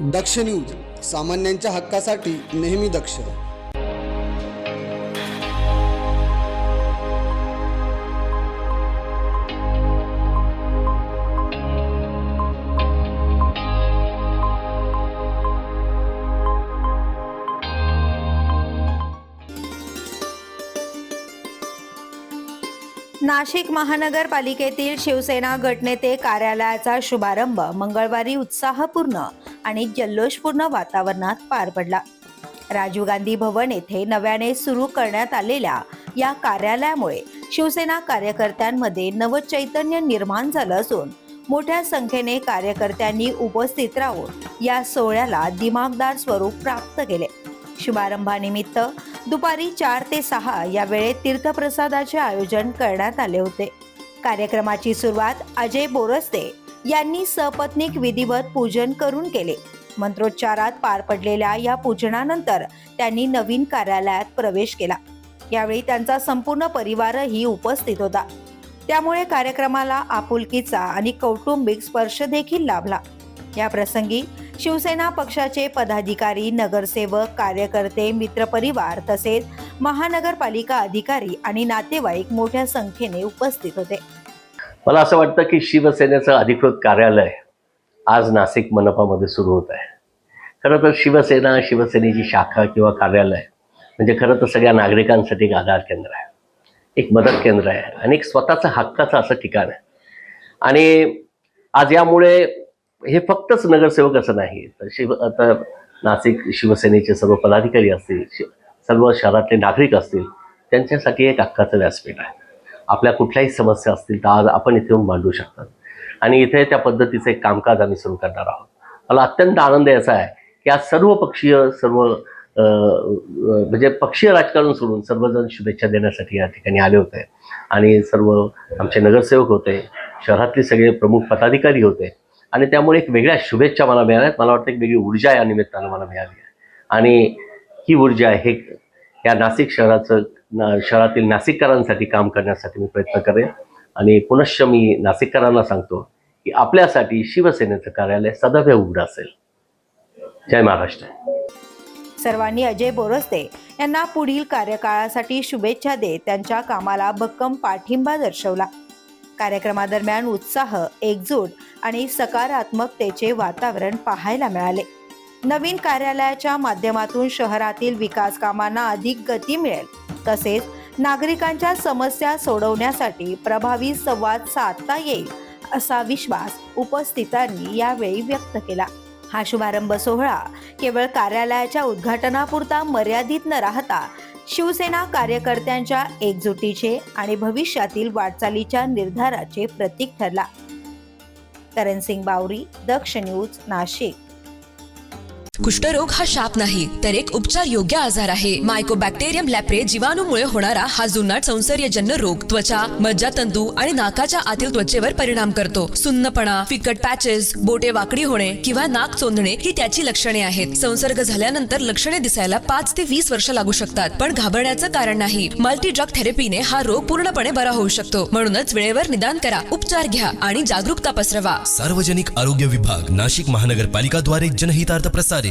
दक्ष news, सामान्यांच्या हक्कासाठी नेहमी दक्ष. नाशिक महानगरपालिकेतील शिवसेना गटनेते कार्यालयाचा शुभारंभ मंगळवारी उत्साहपूर्ण आणि जल्लोषपूर्ण वातावरणात पार पडला. राजीव गांधी भवन येथे नव्याने सुरू करण्यात आलेल्या या कार्यालयामुळे शिवसेना कार्यकर्त्यांमध्ये नवचैतन्य निर्माण झालं असून मोठ्या संख्येने कार्यकर्त्यांनी उपस्थित राहून या सोहळ्याला दिमागदार स्वरूप प्राप्त केले. शुभारंभानिमित्त दुपारी 4 ते 6 या वेळेत तीर्थप्रसादाचे आयोजन करण्यात आले होते. कार्यक्रमाची सुरुवात अजय बोरस्ते यांनी सपत्नीक विधिवत पूजन करून केले. मंत्रोच्चारात पार पडलेल्या या पूजनानंतर त्यांनी नवीन कार्यालयात प्रवेश केला. यावेळी त्यांचा संपूर्ण परिवारही उपस्थित होता. त्यामुळे कार्यक्रमाला आपुलकीचा आणि कौटुंबिक स्पर्श देखील लाभला. या प्रसंगी शिवसेना पक्षाचे पदाधिकारी, नगरसेवक, कार्यकर्ते, मित्रपरिवार तसेच महानगरपालिका अधिकारी आणि नातेवाईक मोठ्या संख्येने उपस्थित होते. मला असं वाटतं की शिवसेनेचं अधिकृत कार्यालय आज नाशिक मनपामध्ये सुरू होत आहे. खरं तर शिवसेना, शिवसेनेची शाखा किंवा कार्यालय म्हणजे खरं तर सगळ्या नागरिकांसाठी एक आधार केंद्र आहे, एक मदत केंद्र आहे आणि एक स्वतःचं हक्काचं असं ठिकाण आहे. आणि आज यामुळे हे फक्तच नगरसेवक असं नाही, तर आता नाशिक शिवसेनेचे सर्व पदाधिकारी असतील, सर्व शहरातले नागरिक असतील, त्यांच्यासाठी एक हक्काचं व्यासपीठ आहे. आपल्या कुठल्याही समस्या असतील तर आज आपण इथे येऊन मांडू शकतात आणि इथे त्या पद्धतीचं एक कामकाज आम्ही सुरू करणार आहोत. मला अत्यंत आनंद याचा आहे की आज सर्व पक्षीय म्हणजे पक्षीय राजकारण सोडून सर्वजण शुभेच्छा देण्यासाठी या ठिकाणी आले होते आणि सर्व आमचे नगरसेवक होते, शहरातले सगळे प्रमुख पदाधिकारी होते आणि त्यामुळे एक वेगळ्या शुभेच्छा मला मिळाल्यात. मला वाटतं एक वेगळी ऊर्जा या निमित्तानं मला मिळाली आहे आणि ही ऊर्जा हे या नाशिक शहरातील नाशिककरांसाठी काम करण्यासाठी मी प्रयत्न करेन. आणि पुनश्च मी नाशिककरांना सांगतो की आपल्यासाठी शिवसेनेचं कार्यालय सदैव उघडं असेल. जय महाराष्ट्र. सर्वांनी अजय बोरस्ते यांना पुढील कार्यकाळासाठी शुभेच्छा देत त्यांच्या कामाला भक्कम पाठिंबा दर्शवला. कार्यक्रमादरम्यान उत्साह, एकजूट आणि सकारात्मकतेचे वातावरण पाहायला मिळाले. नवीन कार्यालयाच्या माध्यमातून शहरातील विकास कामांना अधिक गती मिळेल तसेच नागरिकांच्या समस्या सोडवण्यासाठी प्रभावी संवाद साधता येईल असा विश्वास उपस्थितांनी यावेळी व्यक्त केला. हा शुभारंभ सोहळा केवळ कार्यालयाच्या उद्घाटनापुरता मर्यादित न राहता शिवसेना कार्यकर्त्यांच्या एकजुटीचे आणि भविष्यातील वाटचालीच्या निर्धाराचे प्रतीक ठरला. करण सिंग बावरी, दक्ष न्यूज, नाशिक. कुष्ठरोग हा शाप नाही तर एक उपचार योग्य आजार आहे. मायकोबॅक्टेरियम लॅप्रे जीवाणूमुळे होणारा हा जुनाट संसर्गजन्य रोग त्वचा, मज्जातंतू आणि नाकाच्या आतील त्वचेवर परिणाम करतो. सुन्नपणा, फिकट पॅचेस, बोटे वाकडी होणे किंवा नाक चोंदणे ही त्याची लक्षणे आहेत. संसर्ग झाल्यानंतर लक्षणे दिसायला 5 ते 20 वर्ष लागू शकतात, पण घाबरण्याचं कारण नाही. मल्टी ड्रग थेरपीने हा रोग पूर्णपणे बरा होऊ शकतो. म्हणूनच वेळेवर निदान करा, उपचार घ्या आणि जागरूकता पसरवा. सार्वजनिक आरोग्य विभाग, नाशिक महानगरपालिका द्वारे जनहितार्थ प्रसारित.